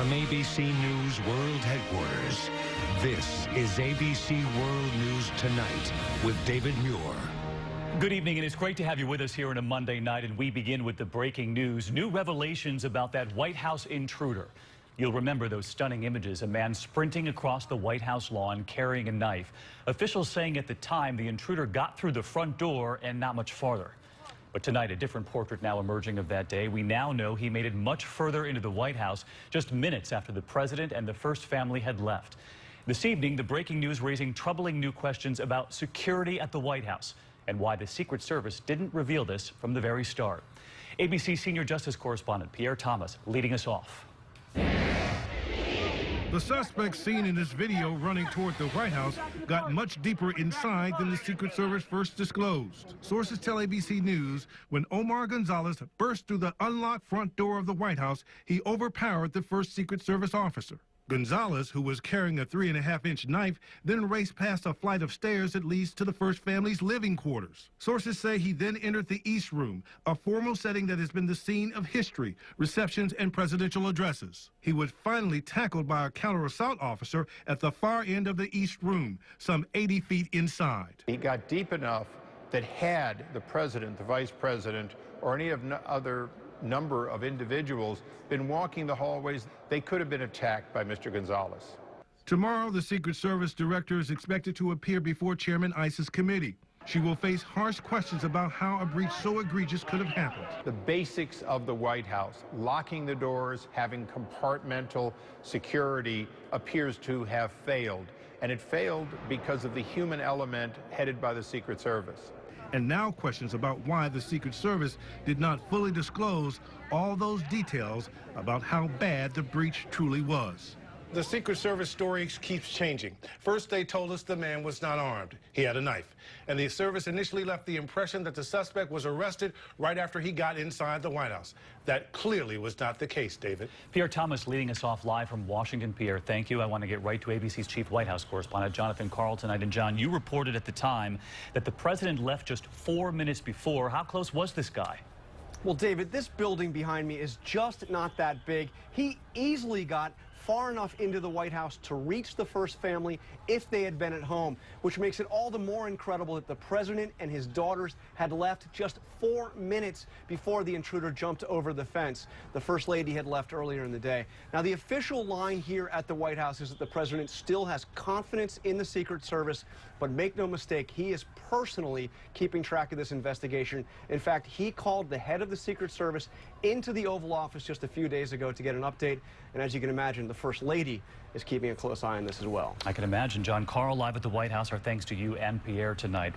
From ABC News World Headquarters, this is ABC World News Tonight with David Muir. Good evening, and it's great to have you with us here on a Monday night, and we begin with the breaking news. New revelations about that White House intruder. You'll remember those stunning images, a man sprinting across the White House lawn carrying a knife. Officials saying at the time the intruder got through the front door and not much farther. But tonight, a different portrait now emerging of that day. We now know he made it much further into the White House just minutes after the president and the first family had left. This evening, the breaking news raising troubling new questions about security at the White House and why the Secret Service didn't reveal this from the very start. ABC senior justice correspondent Pierre Thomas leading us off. The suspect seen in this video running toward the White House got much deeper inside than the Secret Service first disclosed. Sources tell ABC News when Omar Gonzalez burst through the unlocked front door of the White House, he overpowered the first Secret Service officer. Gonzalez, who was carrying a 3.5-inch knife, then raced past a flight of stairs that leads to the first family's living quarters. Sources say he then entered the East Room, a formal setting that has been the scene of history, receptions, and presidential addresses. He was finally tackled by a counter-assault officer at the far end of the East Room, some 80 feet inside. He got deep enough that had the president, the vice president, or any of other number of individuals been walking the hallways, they could have been attacked by Mr. Gonzalez. Tomorrow, the Secret Service director is expected to appear before Chairman Issa's committee. She will face harsh questions about how a breach so egregious could have happened. The basics of the White House, locking the doors, having compartmental security, appears to have failed. And it failed because of the human element headed by the Secret Service. And now questions about why the Secret Service did not fully disclose all those details about how bad the breach truly was. The Secret Service story keeps changing. First, they told us the man was not armed. He had a knife. And the service initially left the impression that the suspect was arrested right after he got inside the White House. That clearly was not the case, David. Pierre Thomas leading us off live from Washington. Pierre, thank you. I want to get right to ABC's chief White House correspondent, Jonathan Karl, tonight. And John, you reported at the time that the president left just 4 minutes before. How close was this guy? Well, David, this building behind me is just not that big. He easily got far enough into the White House to reach the first family if they had been at home, which makes it all the more incredible that the president and his daughters had left just 4 minutes before the intruder jumped over the fence. The First Lady had left earlier in the day. Now, the official line here at the White House is that the president still has confidence in the Secret Service, but make no mistake, he is personally keeping track of this investigation. In fact, he called the head of the Secret Service into the Oval Office just a few days ago to get an update. And as you can imagine, the First Lady is keeping a close eye on this as well. I can imagine. John Karl live at the White House. Our thanks to you and Pierre tonight.